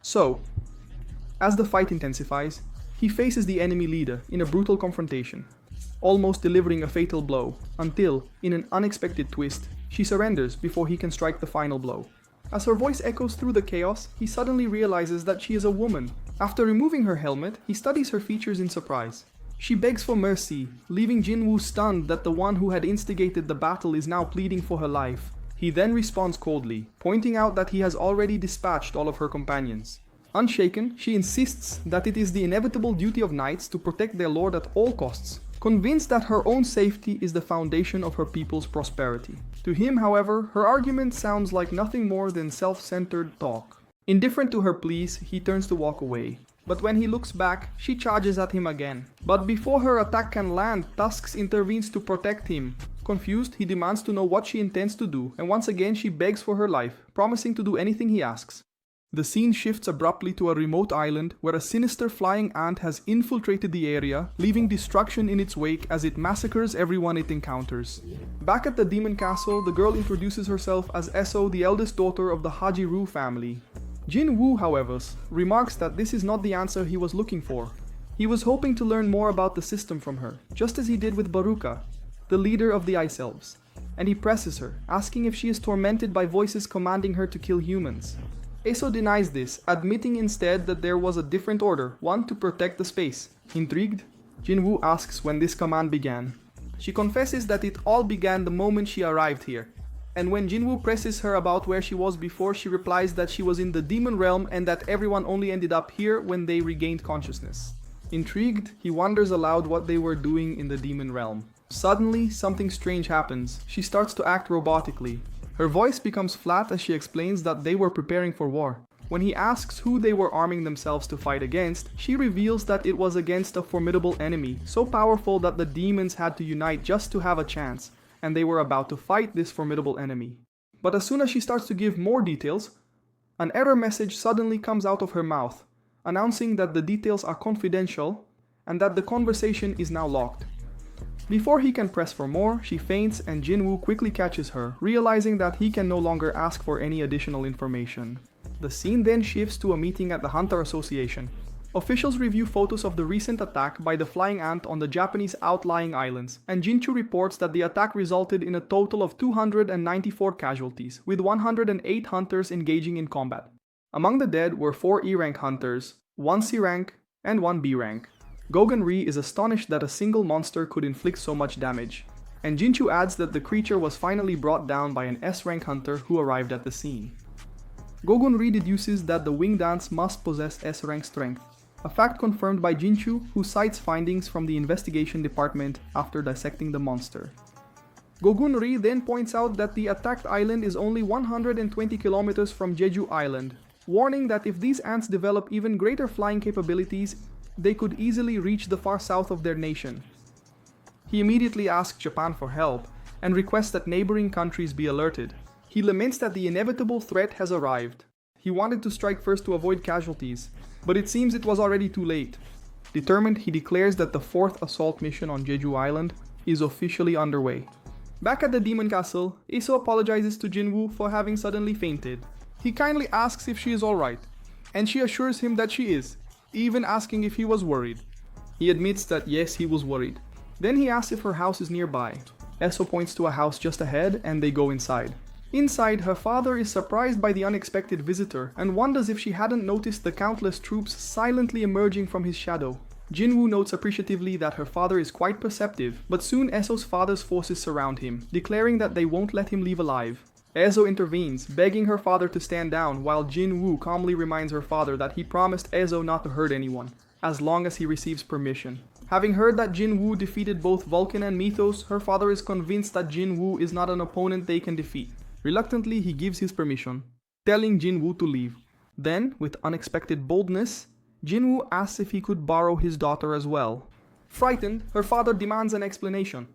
So, as the fight intensifies, he faces the enemy leader in a brutal confrontation, almost delivering a fatal blow, until, in an unexpected twist, she surrenders before he can strike the final blow. As her voice echoes through the chaos, he suddenly realizes that she is a woman. After removing her helmet, he studies her features in surprise. She begs for mercy, leaving Jinwoo stunned that the one who had instigated the battle is now pleading for her life. He then responds coldly, pointing out that he has already dispatched all of her companions. Unshaken, she insists that it is the inevitable duty of knights to protect their lord at all costs, convinced that her own safety is the foundation of her people's prosperity. To him, however, her argument sounds like nothing more than self-centered talk. Indifferent to her pleas, he turns to walk away. But when he looks back, she charges at him again. But before her attack can land, Tusks intervenes to protect him. Confused, he demands to know what she intends to do, and once again she begs for her life, promising to do anything he asks. The scene shifts abruptly to a remote island where a sinister flying ant has infiltrated the area, leaving destruction in its wake as it massacres everyone it encounters. Back at the demon castle, the girl introduces herself as Esil, the eldest daughter of the Hajiru family. Jinwoo, however, remarks that this is not the answer he was looking for. He was hoping to learn more about the system from her, just as he did with Baruka, the leader of the Ice Elves, and he presses her, asking if she is tormented by voices commanding her to kill humans. Esil denies this, admitting instead that there was a different order, one to protect the space. Intrigued, Jinwoo asks when this command began. She confesses that it all began the moment she arrived here, and when Jinwoo presses her about where she was before, she replies that she was in the demon realm and that everyone only ended up here when they regained consciousness. Intrigued, he wonders aloud what they were doing in the demon realm. Suddenly, something strange happens. She starts to act robotically. Her voice becomes flat as she explains that they were preparing for war. When he asks who they were arming themselves to fight against, she reveals that it was against a formidable enemy, so powerful that the demons had to unite just to have a chance, and they were about to fight this formidable enemy. But as soon as she starts to give more details, an error message suddenly comes out of her mouth, announcing that the details are confidential and that the conversation is now locked. Before he can press for more, she faints and Jinwoo quickly catches her, realizing that he can no longer ask for any additional information. The scene then shifts to a meeting at the Hunter Association. Officials review photos of the recent attack by the flying ant on the Japanese outlying islands, and Jinchu reports that the attack resulted in a total of 294 casualties, with 108 hunters engaging in combat. Among the dead were 4 E-rank hunters, 1 C-rank, and 1 B-rank. Gogan-ri is astonished that a single monster could inflict so much damage, and Jinchu adds that the creature was finally brought down by an S-rank hunter who arrived at the scene. Gogun-ri deduces that the winged ants must possess S-rank strength, a fact confirmed by Jinchu, who cites findings from the investigation department after dissecting the monster. Gogun-ri then points out that the attacked island is only 120 kilometers from Jeju Island, warning that if these ants develop even greater flying capabilities, they could easily reach the far south of their nation. He immediately asks Japan for help and requests that neighboring countries be alerted. He laments that the inevitable threat has arrived. He wanted to strike first to avoid casualties, but it seems it was already too late. Determined, he declares that the 4th assault mission on Jeju Island is officially underway. Back at the Demon Castle, Esil apologizes to Jinwoo for having suddenly fainted. He kindly asks if she is alright, and she assures him that she is, even asking if he was worried. He admits that yes, he was worried. Then he asks if her house is nearby. Esil points to a house just ahead and they go inside. Inside, her father is surprised by the unexpected visitor and wonders if she hadn't noticed the countless troops silently emerging from his shadow. Jinwoo notes appreciatively that her father is quite perceptive, but soon Eso's father's forces surround him, declaring that they won't let him leave alive. Ezo intervenes, begging her father to stand down, while Jinwoo calmly reminds her father that he promised Ezo not to hurt anyone, as long as he receives permission. Having heard that Jinwoo defeated both Vulcan and Mythos, her father is convinced that Jinwoo is not an opponent they can defeat. Reluctantly, he gives his permission, telling Jinwoo to leave. Then, with unexpected boldness, Jinwoo asks if he could borrow his daughter as well. Frightened, her father demands an explanation.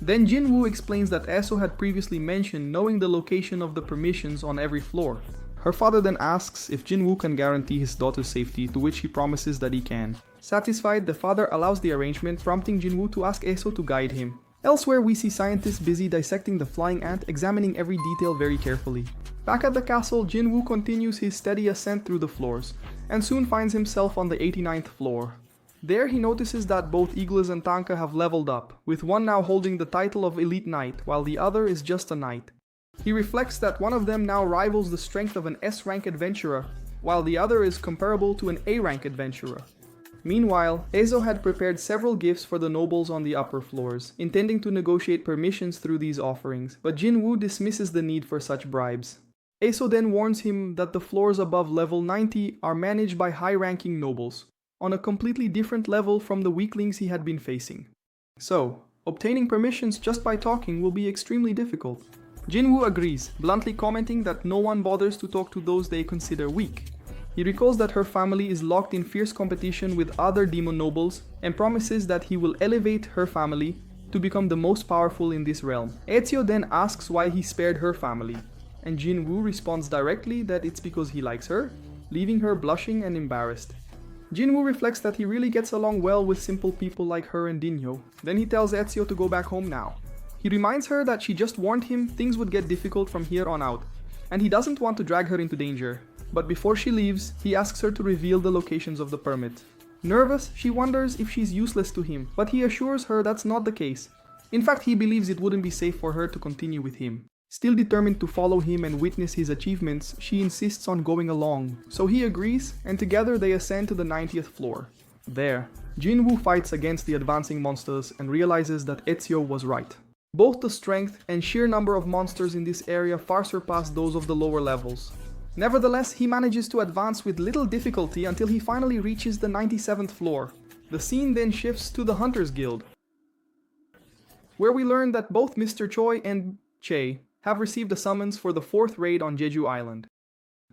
Then Jinwoo explains that Esso had previously mentioned knowing the location of the permissions on every floor. Her father then asks if Jinwoo can guarantee his daughter's safety, to which he promises that he can. Satisfied, the father allows the arrangement, prompting Jinwoo to ask Esso to guide him. Elsewhere, we see scientists busy dissecting the flying ant, examining every detail very carefully. Back at the castle, Jinwoo continues his steady ascent through the floors, and soon finds himself on the 89th floor. There he notices that both Iglis and Tanka have leveled up, with one now holding the title of Elite Knight, while the other is just a knight. He reflects that one of them now rivals the strength of an S-rank adventurer, while the other is comparable to an A-rank adventurer. Meanwhile, Esil had prepared several gifts for the nobles on the upper floors, intending to negotiate permissions through these offerings, but Jinwoo dismisses the need for such bribes. Esil then warns him that the floors above level 90 are managed by high-ranking nobles, on a completely different level from the weaklings he had been facing. So, obtaining permissions just by talking will be extremely difficult. Jinwoo agrees, bluntly commenting that no one bothers to talk to those they consider weak. He recalls that her family is locked in fierce competition with other demon nobles and promises that he will elevate her family to become the most powerful in this realm. Ezio then asks why he spared her family, and Jinwoo responds directly that it's because he likes her, leaving her blushing and embarrassed. Jinwoo reflects that he really gets along well with simple people like her and Dinho. Then he tells Ezio to go back home now. He reminds her that she just warned him things would get difficult from here on out, and he doesn't want to drag her into danger. But before she leaves, he asks her to reveal the locations of the permit. Nervous, she wonders if she's useless to him, but he assures her that's not the case. In fact, he believes it wouldn't be safe for her to continue with him. Still determined to follow him and witness his achievements, she insists on going along. So he agrees, and together they ascend to the 90th floor. There, Jinwoo fights against the advancing monsters and realizes that Ezio was right. Both the strength and sheer number of monsters in this area far surpass those of the lower levels. Nevertheless, he manages to advance with little difficulty until he finally reaches the 97th floor. The scene then shifts to the Hunters Guild, where we learn that both Mr. Choi and Che have received a summons for the 4th raid on Jeju Island.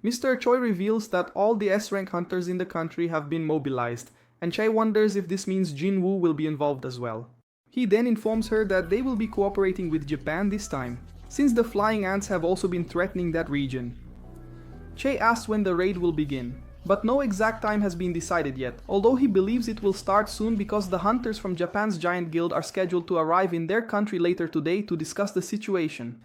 Mr. Choi reveals that all the S-rank hunters in the country have been mobilized, and Che wonders if this means Jinwoo will be involved as well. He then informs her that they will be cooperating with Japan this time, since the flying ants have also been threatening that region. Che asks when the raid will begin, but no exact time has been decided yet, although he believes it will start soon because the hunters from Japan's giant guild are scheduled to arrive in their country later today to discuss the situation.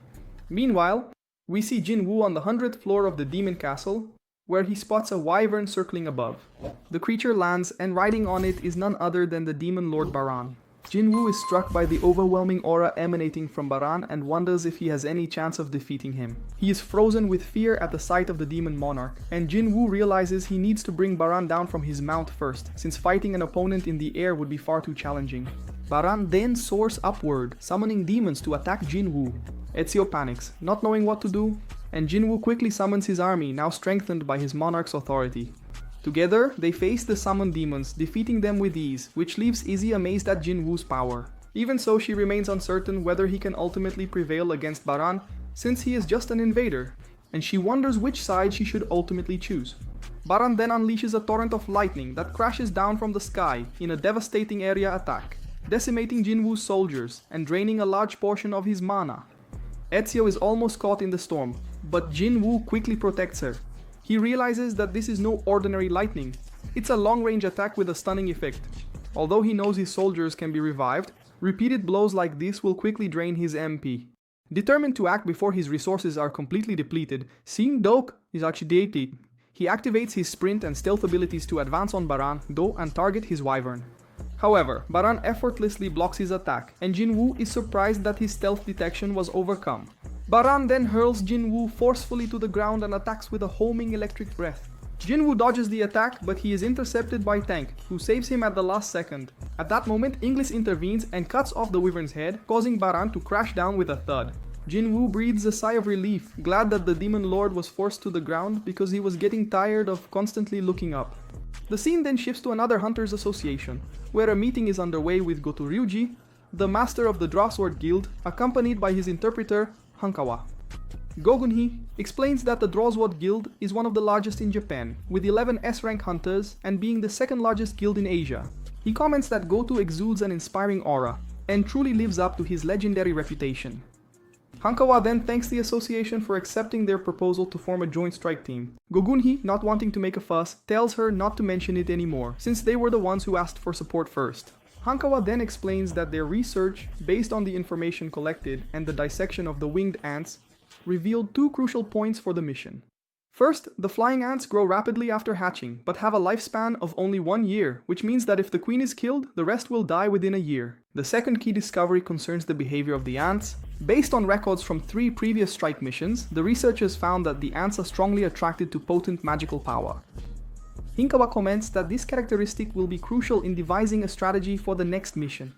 Meanwhile, we see Jinwoo on the 100th floor of the demon castle, where he spots a wyvern circling above. The creature lands, and riding on it is none other than the Demon Lord Baran. Jinwoo is struck by the overwhelming aura emanating from Baran and wonders if he has any chance of defeating him. He is frozen with fear at the sight of the Demon Monarch, and Jinwoo realizes he needs to bring Baran down from his mount first, since fighting an opponent in the air would be far too challenging. Baran then soars upward, summoning demons to attack Jinwoo. Ezio panics, not knowing what to do, and Jinwoo quickly summons his army, now strengthened by his monarch's authority. Together, they face the summoned demons, defeating them with ease, which leaves Izzy amazed at Jinwoo's power. Even so, she remains uncertain whether he can ultimately prevail against Baran, since he is just an invader, and she wonders which side she should ultimately choose. Baran then unleashes a torrent of lightning that crashes down from the sky in a devastating area attack, decimating Jinwoo's soldiers and draining a large portion of his mana. Ezio is almost caught in the storm, but Jinwoo quickly protects her. He realizes that this is no ordinary lightning. It's a long-range attack with a stunning effect. Although he knows his soldiers can be revived, repeated blows like this will quickly drain his MP. Determined to act before his resources are completely depleted, Sing Dok is activated. He activates his sprint and stealth abilities to advance on Baran, though, and target his wyvern. However, Baran effortlessly blocks his attack, and Jinwoo is surprised that his stealth detection was overcome. Baran then hurls Jinwoo forcefully to the ground and attacks with a homing electric breath. Jinwoo dodges the attack, but he is intercepted by Tank, who saves him at the last second. At that moment, Inglis intervenes and cuts off the wyvern's head, causing Baran to crash down with a thud. Jinwoo breathes a sigh of relief, glad that the Demon Lord was forced to the ground because he was getting tired of constantly looking up. The scene then shifts to another Hunters Association, where a meeting is underway with Goto Ryuji, the master of the Drawsword Guild, accompanied by his interpreter, Hankawa. Gogunhi explains that the Drawsword Guild is one of the largest in Japan, with 11 S-rank hunters and being the second largest guild in Asia. He comments that Goto exudes an inspiring aura, and truly lives up to his legendary reputation. Hankawa then thanks the association for accepting their proposal to form a joint strike team. Gogunhi, not wanting to make a fuss, tells her not to mention it anymore, since they were the ones who asked for support first. Hankawa then explains that their research, based on the information collected and the dissection of the winged ants, revealed two crucial points for the mission. First, the flying ants grow rapidly after hatching, but have a lifespan of only 1 year, which means that if the queen is killed, the rest will die within a year. The second key discovery concerns the behavior of the ants. Based on records from 3 previous strike missions, the researchers found that the ants are strongly attracted to potent magical power. Hinkawa comments that this characteristic will be crucial in devising a strategy for the next mission.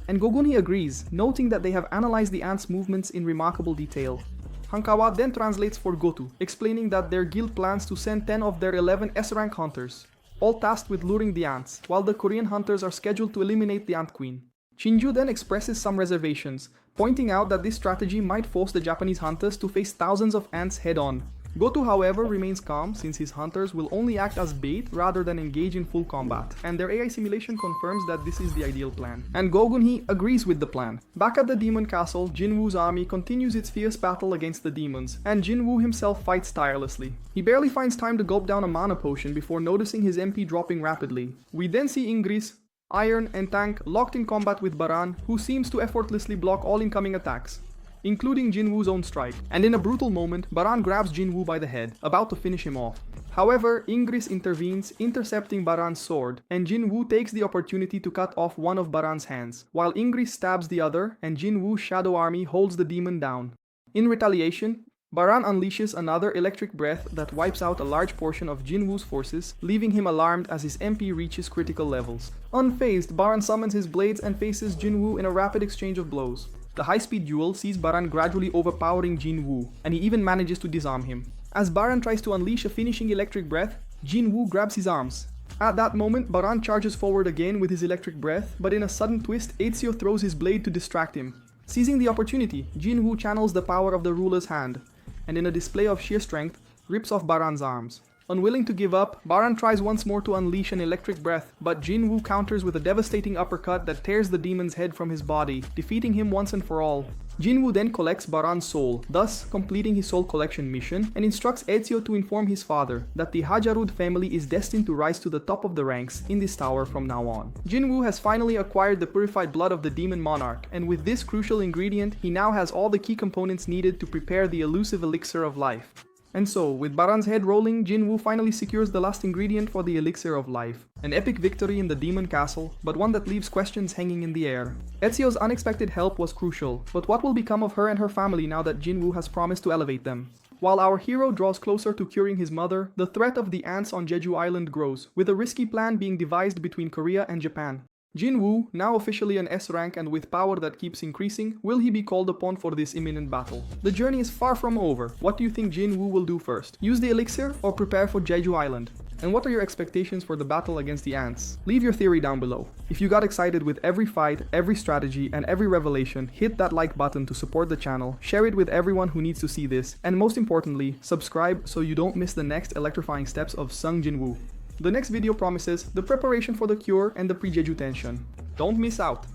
And Goguni agrees, noting that they have analyzed the ants' movements in remarkable detail. Hankawa then translates for Goto, explaining that their guild plans to send 10 of their 11 S-rank hunters, all tasked with luring the ants, while the Korean hunters are scheduled to eliminate the Ant Queen. Shinju then expresses some reservations, pointing out that this strategy might force the Japanese hunters to face thousands of ants head-on. Goto, however, remains calm since his hunters will only act as bait rather than engage in full combat, and their AI simulation confirms that this is the ideal plan. And Gogunhi agrees with the plan. Back at the demon castle, Jinwoo's army continues its fierce battle against the demons, and Jinwoo himself fights tirelessly. He barely finds time to gulp down a mana potion before noticing his MP dropping rapidly. We then see Ingris, Iron, and Tank locked in combat with Baran, who seems to effortlessly block all incoming attacks, including Jinwoo's own strike, and in a brutal moment, Baran grabs Jinwoo by the head, about to finish him off. However, Ingris intervenes, intercepting Baran's sword, and Jinwoo takes the opportunity to cut off one of Baran's hands, while Ingris stabs the other, and Jinwoo's shadow army holds the demon down. In retaliation, Baran unleashes another electric breath that wipes out a large portion of Jinwoo's forces, leaving him alarmed as his MP reaches critical levels. Unfazed, Baran summons his blades and faces Jinwoo in a rapid exchange of blows. The high-speed duel sees Baran gradually overpowering Jinwoo, and he even manages to disarm him. As Baran tries to unleash a finishing electric breath, Jinwoo grabs his arms. At that moment, Baran charges forward again with his electric breath, but in a sudden twist, Ezio throws his blade to distract him. Seizing the opportunity, Jinwoo channels the power of the ruler's hand, and in a display of sheer strength, rips off Baran's arms. Unwilling to give up, Baran tries once more to unleash an electric breath, but Jinwoo counters with a devastating uppercut that tears the demon's head from his body, defeating him once and for all. Jinwoo then collects Baran's soul, thus completing his soul collection mission, and instructs Ezio to inform his father that the Hajarud family is destined to rise to the top of the ranks in this tower from now on. Jinwoo has finally acquired the purified blood of the Demon Monarch, and with this crucial ingredient, he now has all the key components needed to prepare the elusive Elixir of Life. And so, with Baran's head rolling, Jinwoo finally secures the last ingredient for the Elixir of Life. An epic victory in the demon castle, but one that leaves questions hanging in the air. Ezio's unexpected help was crucial, but what will become of her and her family now that Jinwoo has promised to elevate them? While our hero draws closer to curing his mother, the threat of the ants on Jeju Island grows, with a risky plan being devised between Korea and Japan. Jinwoo, now officially an S rank and with power that keeps increasing, will he be called upon for this imminent battle? The journey is far from over. What do you think Jinwoo will do first? Use the elixir or prepare for Jeju Island? And what are your expectations for the battle against the ants? Leave your theory down below. If you got excited with every fight, every strategy, and every revelation, hit that like button to support the channel, share it with everyone who needs to see this, and most importantly, subscribe so you don't miss the next electrifying steps of Sung Jinwoo. The next video promises the preparation for the cure and the pre-Jeju tension. Don't miss out!